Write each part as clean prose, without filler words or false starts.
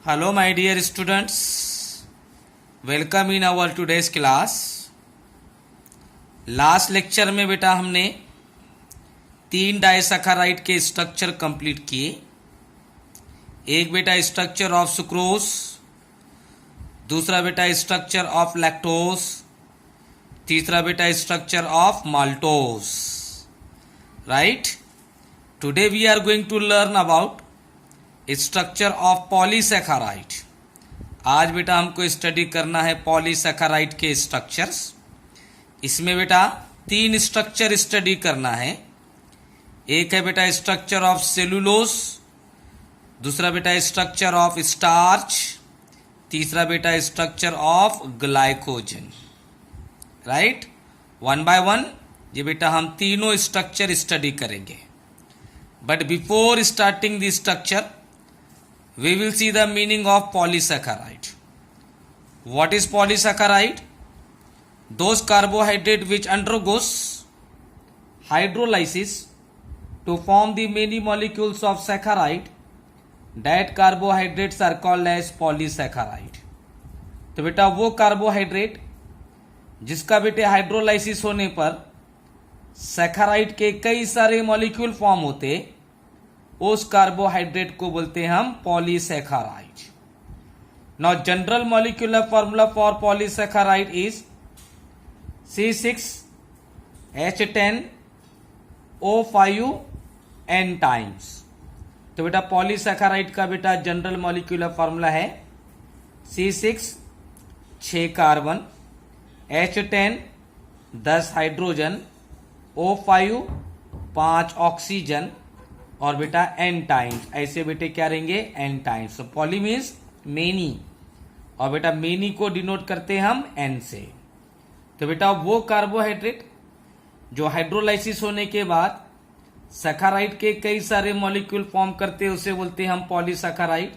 Hello my dear students, welcome in our today's class. Last lecture में बेटा हमने 3 disaccharide के स्ट्रक्चर कंप्लीट किए। एक बेटा स्ट्रक्चर ऑफ सुक्रोज, दूसरा बेटा स्ट्रक्चर ऑफ लैक्टोज, तीसरा बेटा structure of maltose. Right, today we are going to learn about structure of polysaccharide. आज बेटा हमको स्टडी करना है पॉलीसैकेराइड के स्ट्रक्चर्स। इसमें बेटा 3 स्ट्रक्चर स्टडी करना है। एक है बेटा स्ट्रक्चर ऑफ सेलुलोज, दूसरा बेटा स्ट्रक्चर ऑफ स्टार्च, तीसरा बेटा structure of glycogen. Right, one by one ये बेटा हम तीनों स्ट्रक्चर स्टडी करेंगे। But before starting the structure we will see the meaning of polysaccharide. What is polysaccharide? Those carbohydrate which undergoes hydrolysis to form the many molecules of saccharide, that carbohydrates are called as polysaccharide. तो बेटा वो carbohydrate जिसका बेटे hydrolysis होने पर saccharide के कई सारे मॉलिक्यूल फॉर्म होते, उस कार्बोहाइड्रेट को बोलते हैं हम polysaccharide. Now general molecular formula for polysaccharide is C6H10O5 n times. तो बेटा पॉलीसैकेराइड का बेटा जनरल मॉलिक्यूलर फॉर्मूला है C6 6 carbon, H10 10 hydrogen, O5 5 oxygen और बेटा n टाइम्स। ऐसे बेटे क्या रहेंगे? n times. Poly means many और बेटा मेनी को डिनोट करते हैं हम n से। तो बेटा वो कार्बोहाइड्रेट जो हाइड्रोलाइसिस होने के बाद सैकराइड के कई सारे मॉलिक्यूल फॉर्म करते हैं उसे बोलते हैं हम पॉलीसैकेराइड।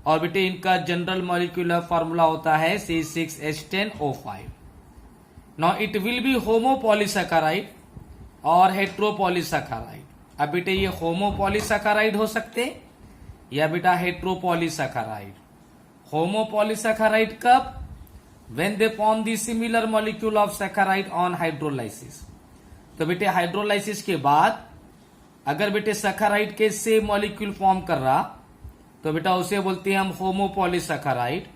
और बेटे इनका जनरल मॉलिक्यूलर फॉर्मूला होता है C6H10O5। Now it will be homopolysaccharide और हेट्रोपॉलीसैकेराइड। अब बेटे ये होमोपॉलीसैकेराइड हो सकते या बेटा हेट्रोपॉलीसैकेराइड। होमोपॉलीसैकेराइड कब? When they form the similar molecule of saccharide on hydrolysis. तो बेटे हाइड्रोलाइसिस के बाद अगर बेटे सैकराइड के सेम मॉलिक्यूल फॉर्म कर रहा तो बेटा उसे बोलते हैं हम होमोपॉलीसैकेराइड।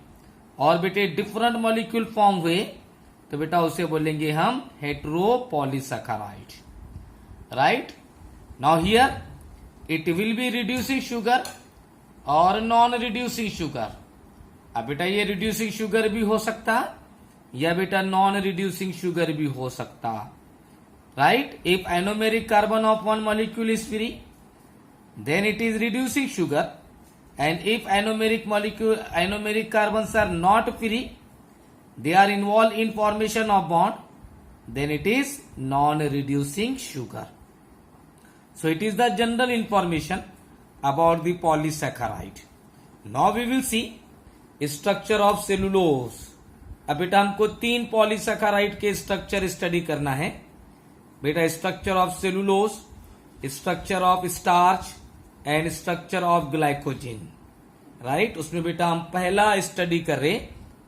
और बेटे डिफरेंट मॉलिक्यूल फॉर्म हुए तो बेटा उसे बोलेंगे हम heteropolysaccharide. Right, now here it will be reducing sugar or non reducing sugar। अब बेटा ये reducing sugar भी हो सकता या बेटा non reducing sugar भी हो सकता। right, if anomeric carbon of one molecule is free then it is reducing sugar, and if anomeric carbons are not free, they are involved in formation of bond, then it is non reducing sugar. So it is the general information about the polysaccharide. Now we will see structure of cellulose. अब बेटा हमको 3 polysaccharide के structure study करना है। बेटा structure of cellulose, structure of starch and structure of glycogen. Right, उसमें बेटा हम पहला स्टडी कर रहे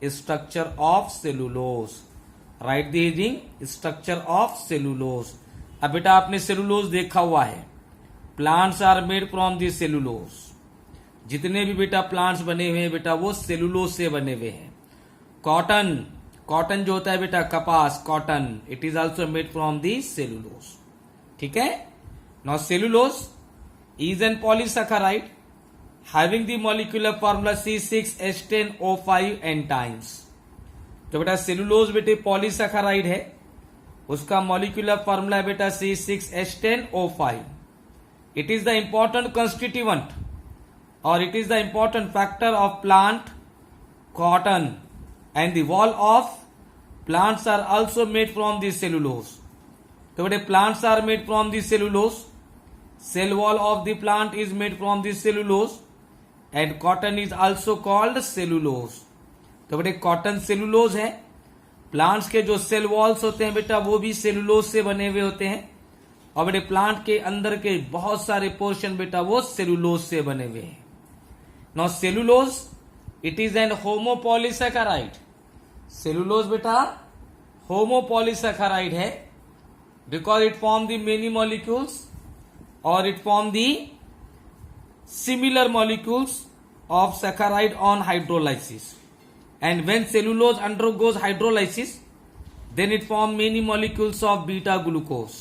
structure of cellulose. Right the heading structure of cellulose. अब बेटा आपने सेलुलोज देखा हुआ है, plants are made from the cellulose. जितने भी बेटा प्लांट्स बने हुए हैं बेटा वो सेलुलोज से बने हुए हैं। कॉटन जो होता है बेटा कपास, cotton, it is also made from the cellulose. ठीक है। Now cellulose is an polysaccharide having the molecular formula C6H10O5 n times. तो बेटा सेलुलोज बेटे पॉलीसैकेराइड है, उसका मॉलिक्यूलर फॉर्मूला है बेटा C6H10O5। It is the important constituent और it is the important factor of plant cotton, and the wall of plants are also made from the cellulose. तो बेटे plants are made from the cellulose, cell wall of the plant is made from the cellulose, and cotton is also called cellulose. तो बेटे cotton cellulose है, plants के जो cell walls होते हैं बेटा वो भी सेलुलोज से बने हुए होते हैं, और बेटे प्लांट के अंदर के बहुत सारे पोर्शन बेटा वो सेलुलोज से बने हुए हैं। Now cellulose it is an homopolysaccharide. Cellulose बेटा होमोपॉलीसैकेराइड है because it form the many molecules और it form the similar molecules of saccharide on hydrolysis, and when cellulose undergoes hydrolysis then it form many molecules of beta glucose।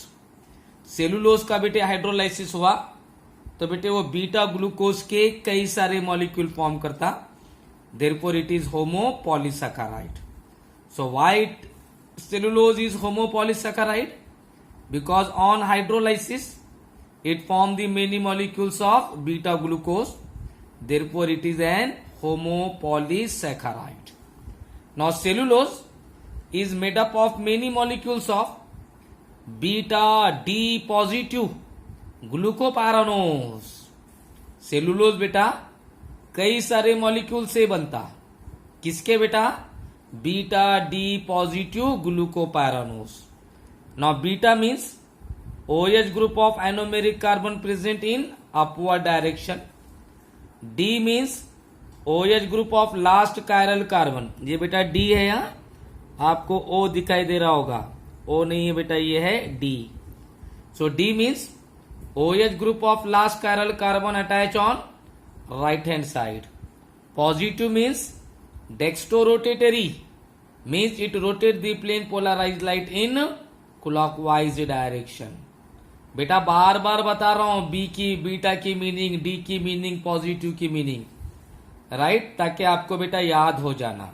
Cellulose का बेटे hydrolysis हुआ तो बेटे वो beta glucose के कई सारे मॉलिक्यूल फॉर्म करता, therefore it is homopolysaccharide. So why cellulose is homopolysaccharide? Because on hydrolysis it form the many molecules of beta glucose, therefore it is an homopolysaccharide। Now cellulose is made up of many molecules of beta D positive glucopyranose। Cellulose बेटा कई सारे molecule से बनता, किसके बेटा? Beta D positive glucopyranose. Now beta means OH group of anomeric carbon present in upward direction। D means OH group of last chiral carbon। ये बेटा D है, यहाँ आपको O दिखाई दे रहा होगा, O नहीं है बेटा, ये है D। So D means OH group of last chiral carbon attached on right hand side। Positive means dextrorotatory, means it rotates the plane polarized light in clockwise direction। बेटा बार बार बता रहा हूं बी की बीटा की मीनिंग, डी की meaning, positive की meaning, right, ताकि आपको बेटा याद हो जाना।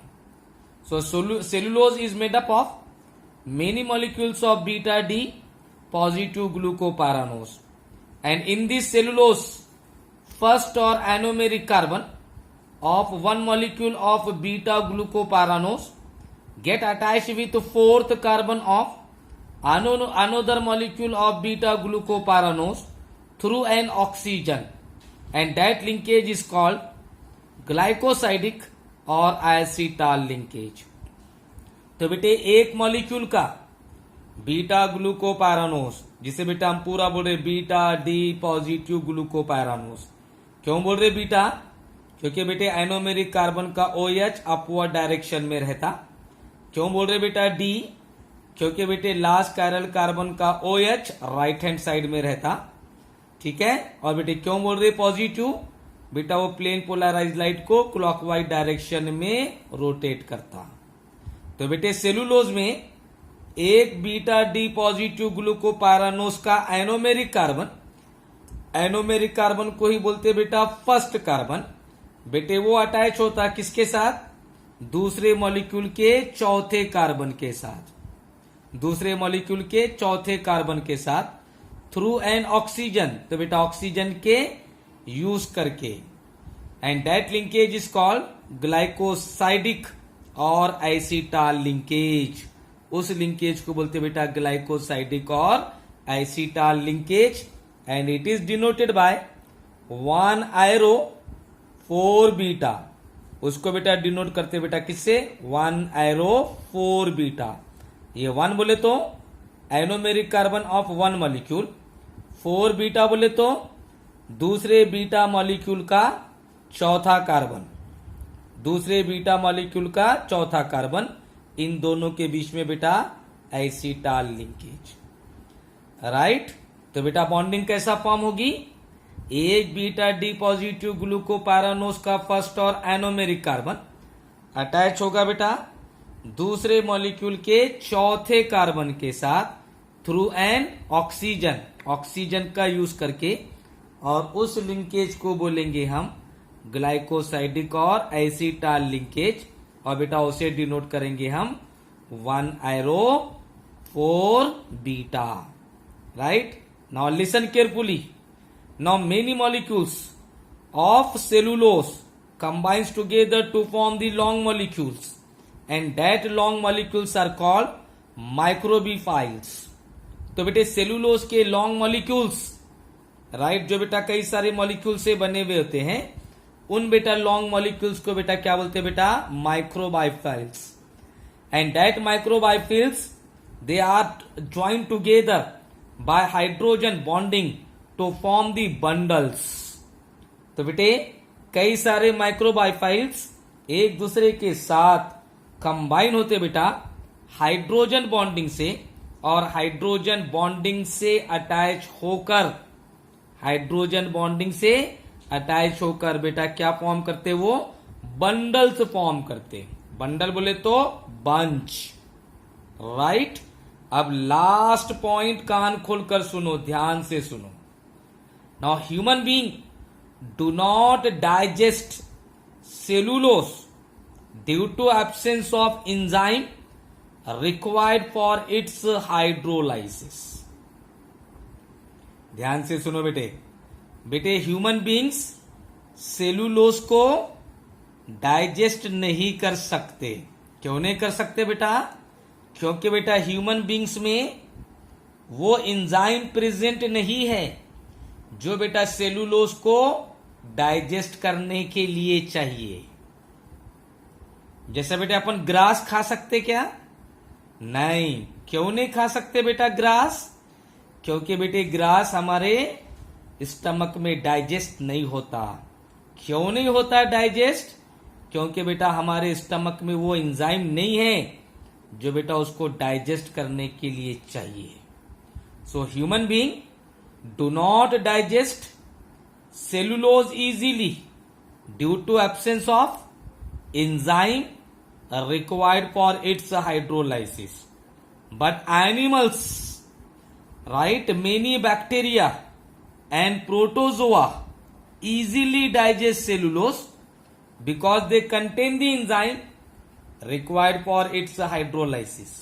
So cellulose is made up of many molecules of beta D positive glucopyranose, and in this cellulose first और anomeric carbon of one molecule of beta glucopyranose get attached with fourth carbon of another molecule of beta glucopyranose through an oxygen, and that linkage is called glycosidic or acetal linkage। तो बेटे एक molecule का beta ग्लूकोपायरानोस, जिसे बेटा हम पूरा बोल रहे बीटा डी पॉजिटिव ग्लूकोपायरानोस। क्यों बोल रहे बीटा? क्योंकि बेटे एनोमेरिक कार्बन का OH अपवर्ड डायरेक्शन में रहता। क्यों बोल रहे बेटा डी? क्योंकि बेटे लास्ट कायरल कार्बन का OH राइट हैंड साइड में रहता, ठीक है। और बेटे क्यों बोल रहे पॉजिटिव? बेटा वो प्लेन पोलराइज लाइट को क्लॉकवाइज डायरेक्शन में रोटेट करता। तो बेटे सेलुलोज में एक बीटा डी पॉजिटिव ग्लूकोपायरानोस का एनोमेरिक कार्बन को ही बोलते बेटा फर्स्ट कार्बन। बेटे वो अटैच होता किसके साथ? दूसरे मॉलिक्यूल के चौथे कार्बन के साथ, दूसरे मॉलिक्यूल के चौथे कार्बन के साथ थ्रू एन ऑक्सीजन। तो बेटा ऑक्सीजन के यूज करके, and that linkage is called glycosidic और एसिटाल लिंकेज। उस लिंकेज को बोलते बेटा ग्लाइकोसाइडिक और acetal linkage, and it is denoted by 1 आयरो 4 beta. उसको बेटा डिनोट करते बेटा किससे? 1 आयरो 4 बीटा। ये 1 बोले तो anomeric carbon of 1 molecule, 4 beta बोले तो दूसरे बीटा मॉलिक्यूल का चौथा कार्बन, दूसरे बीटा मॉलिक्यूल का चौथा कार्बन, इन दोनों के बीच में बेटा एसिटाल लिंकेज, राइट। तो बेटा बॉन्डिंग कैसा फॉर्म होगी? एक बीटा डी पॉजिटिव ग्लूकोपायरानोस का फर्स्ट और एनोमेरिक कार्बन अटैच होगा बेटा दूसरे मॉलिक्यूल के चौथे कार्बन के साथ थ्रू एन ऑक्सीजन, ऑक्सीजन का यूज करके, और उस लिंकेज को बोलेंगे हम ग्लाइकोसाइडिक और एसिटाल लिंकेज, और बेटा उसे डिनोट करेंगे हम 1 आयरो 4 beta, right. Now listen carefully. Now many molecules of cellulose combines together to form the long molecules, and that long molecules are called microbials। तो बेटे सेलुलोज के लॉन्ग मॉलिक्यूल्स, राइट, जो बेटा कई सारे मॉलिक्यूल से बने हुए होते हैं, उन बेटा लॉन्ग मॉलिक्यूल्स को बेटा क्या बोलते हैं बेटा? Microfibrils. And that microfibrils they are joint together by hydrogen bonding to form the bundles. तो बेटे कई सारे माइक्रोबाइफाइल्स एक दूसरे के साथ कंबाइन होते बेटा हाइड्रोजन बॉन्डिंग से, और हाइड्रोजन बॉन्डिंग से अटैच होकर, हाइड्रोजन बॉन्डिंग से अटैच होकर बेटा क्या फॉर्म करते, वो बंडल्स फॉर्म करते। बंडल बोले तो बंच, राइट। अब लास्ट पॉइंट कान खोलकर सुनो, ध्यान से सुनो। Now human being do not digest cellulose due to absence of enzyme required for its hydrolysis. ध्यान से सुनो बेटे ह्यूमन बीइंग्स सेलुलोज को डाइजेस्ट नहीं कर सकते। क्यों नहीं कर सकते बेटा? क्योंकि बेटा ह्यूमन बीइंग्स में वो एंजाइम प्रेजेंट नहीं है जो बेटा सेलुलोज को डाइजेस्ट करने के लिए चाहिए। जैसे बेटा अपन ग्रास खा सकते क्या? नहीं। क्यों नहीं खा सकते बेटा ग्रास? क्योंकि बेटे ग्रास हमारे स्टमक में डाइजेस्ट नहीं होता। क्यों नहीं होता डाइजेस्ट? क्योंकि बेटा हमारे स्टमक में वो एंजाइम नहीं है जो बेटा उसको डाइजेस्ट करने के लिए चाहिए। So human being do not digest cellulose easily due to absence of enzyme required for its hydrolysis. But animals, right, many bacteria and protozoa easily digest cellulose because they contain the enzyme required for its hydrolysis.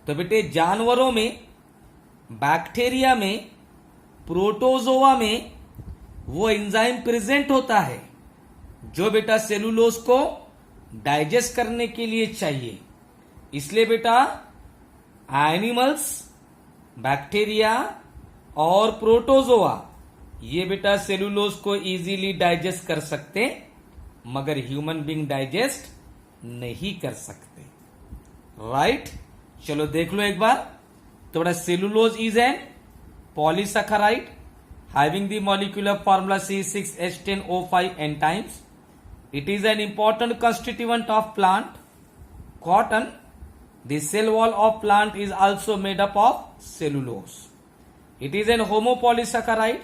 तो बेटे जानवरों में, bacteria में, protozoa में वो enzyme present होता है जो बेटा सेलुलोज को डाइजेस्ट करने के लिए चाहिए। इसलिए बेटा एनिमल्स, बैक्टीरिया और प्रोटोजोआ ये बेटा सेलुलोज को इजीली डाइजेस्ट कर सकते, मगर ह्यूमन बीइंग डाइजेस्ट नहीं कर सकते, राइट। चलो देख लो एक बार। तो बेटा cellulose is an polysaccharide having the molecular formula C6H10O5 N times. It is an important constituent of plant. Cotton, the cell wall of plant is also made up of cellulose. It is an homopolysaccharide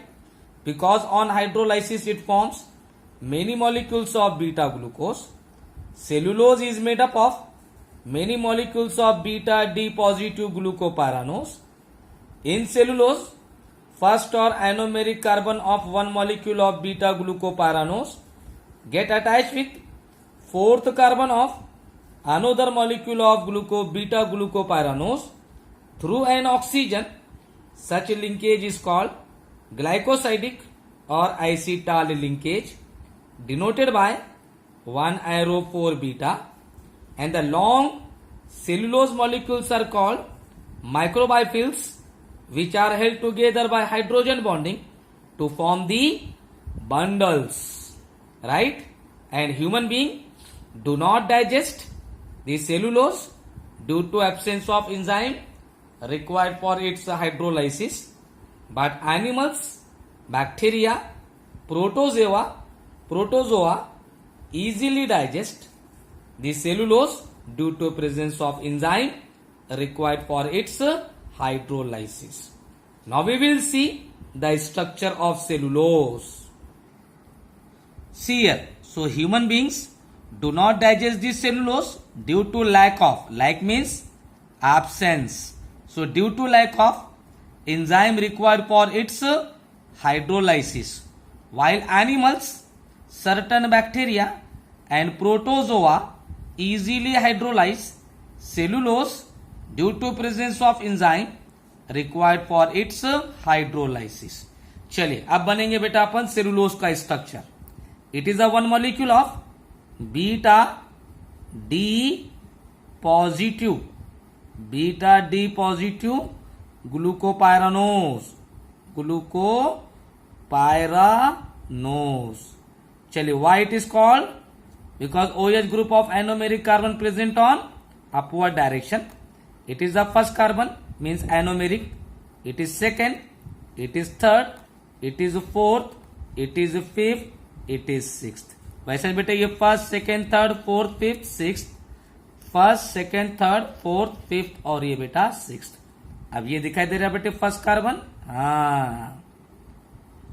because on hydrolysis it forms many molecules of beta glucose. Cellulose is made up of many molecules of beta D positive glucopyranose. In cellulose, first or anomeric carbon of one molecule of beta glucopyranose get attached with fourth carbon of another molecule of beta glucopyranose through an oxygen. Such linkage is called glycosidic or acetal linkage, denoted by 1 arrow 4 beta, and the long cellulose molecules are called microbiphils, which are held together by hydrogen bonding to form the bundles, right. And human being do not digest the cellulose due to absence of enzyme required for its hydrolysis, but animals, bacteria, protozoa easily digest the cellulose due to presence of enzyme required for its hydrolysis. Now we will see the structure of cellulose. See here. So human beings do not digest this cellulose due to lack of, like means absence. So due to lack of enzyme required for its hydrolysis, while animals, certain bacteria and protozoa easily hydrolyze cellulose due to presence of enzyme required for its hydrolysis. चलिए अब बनेंगे बेटा अपन cellulose का structure. It is a one molecule of beta D positive glucopyranose. चलिए why it is called? Because OH group of anomeric carbon present on upward direction. It is the first carbon, means anomeric. It is second, it is third, it is fourth, it is fifth, it is sixth. वैसे बेटे ये first second third fourth fifth six, first second third fourth fifth और ये बेटा six. अब ये दिखाई दे रहा है बेटे फर्स्ट कार्बन, हाँ।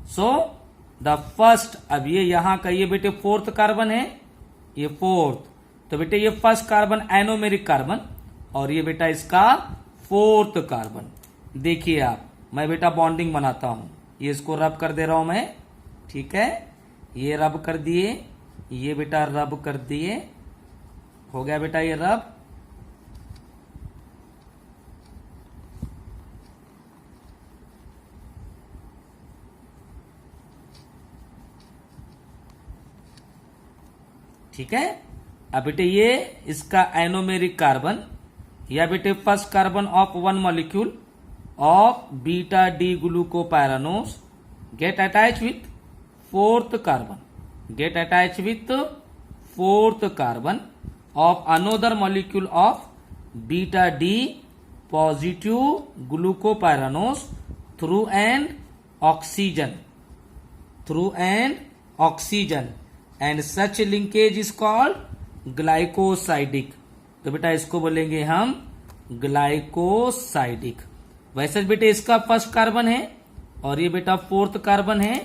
सो द फर्स्ट, अब ये यहां का ये बेटे फोर्थ कार्बन है, ये फोर्थ, तो बेटे ये फर्स्ट कार्बन एनोमेरिक कार्बन और ये बेटा इसका फोर्थ कार्बन। देखिए आप, मैं बेटा बॉन्डिंग बनाता हूं, ये इसको रब कर दे रहा हूं मैं, ठीक है, ये रब कर दिए, ये बेटा रब कर दिए, हो गया बेटा ये रब। ठीक है, अब बेटे ये इसका एनोमेरिक कार्बन या बेटे first carbon of one molecule of beta D glucopyranose get attach with fourth carbon, get attached with fourth carbon of another molecule of beta D positive glucopyranose through an oxygen, and such linkage is called glycosidic। तो बेटा इसको बोलेंगे हम glycosidic. वैसे बेटे इसका first carbon है और ये बेटा फोर्थ कार्बन है,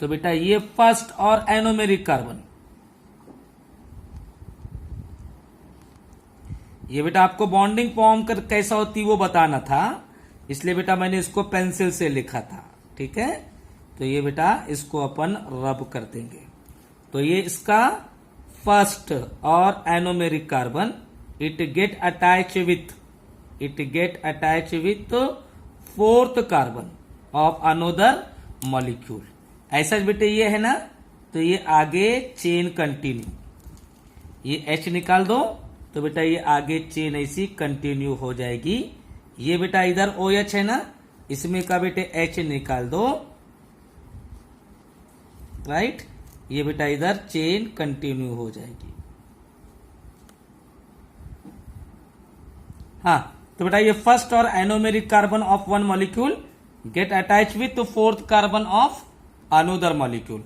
तो बेटा ये फर्स्ट और एनोमेरिक कार्बन, ये बेटा आपको बॉन्डिंग फॉर्म कर कैसा होती है वो बताना था, इसलिए बेटा मैंने इसको पेंसिल से लिखा था, ठीक है। तो ये बेटा इसको अपन रब कर देंगे, तो ये इसका फर्स्ट और anomeric carbon, it get attach with fourth carbon of another molecule. ऐसा बेटे ये है ना, तो ये आगे चेन कंटिन्यू, ये H निकाल दो तो बेटा ये आगे चेन ऐसी कंटिन्यू हो जाएगी। ये बेटा इधर OH है ना, इसमें का बेटे H निकाल दो, राइट, ये बेटा इधर चेन कंटिन्यू हो जाएगी। हाँ, तो बेटा ये फर्स्ट और anomeric carbon of one molecule gate attach with fourth carbon of another molecule.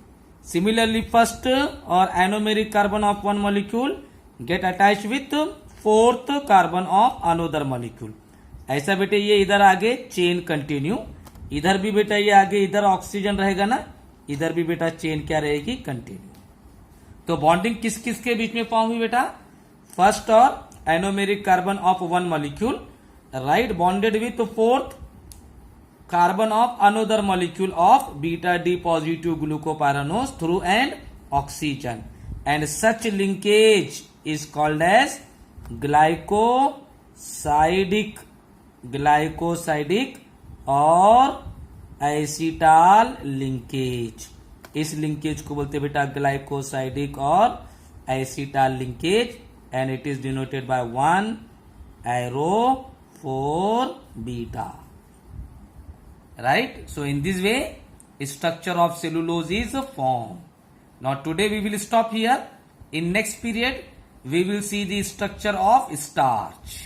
Similarly, first or anomeric carbon of one molecule get attached with fourth carbon of another molecule। ऐसा बेटे ये इधर आगे चेन कंटिन्यू, इधर भी बेटा ये आगे इधर ऑक्सीजन रहेगा ना, इधर भी बेटा चेन क्या रहेगी, कंटिन्यू। तो बॉन्डिंग किस किस के बीच में फॉर्म हुई बेटा, फर्स्ट और anomeric carbon of one molecule, right, bonded with fourth carbon of another molecule of beta D positive glucopyranose through an oxygen, and such linkage is called as glycosidic और acetal linkage. इस linkage को बोलते बेटा glycosidic और acetal linkage, and it is denoted by 1 arrow 4 beta, right? So in this way structure of cellulose is formed. Now today we will stop here. In next period we will see the structure of starch.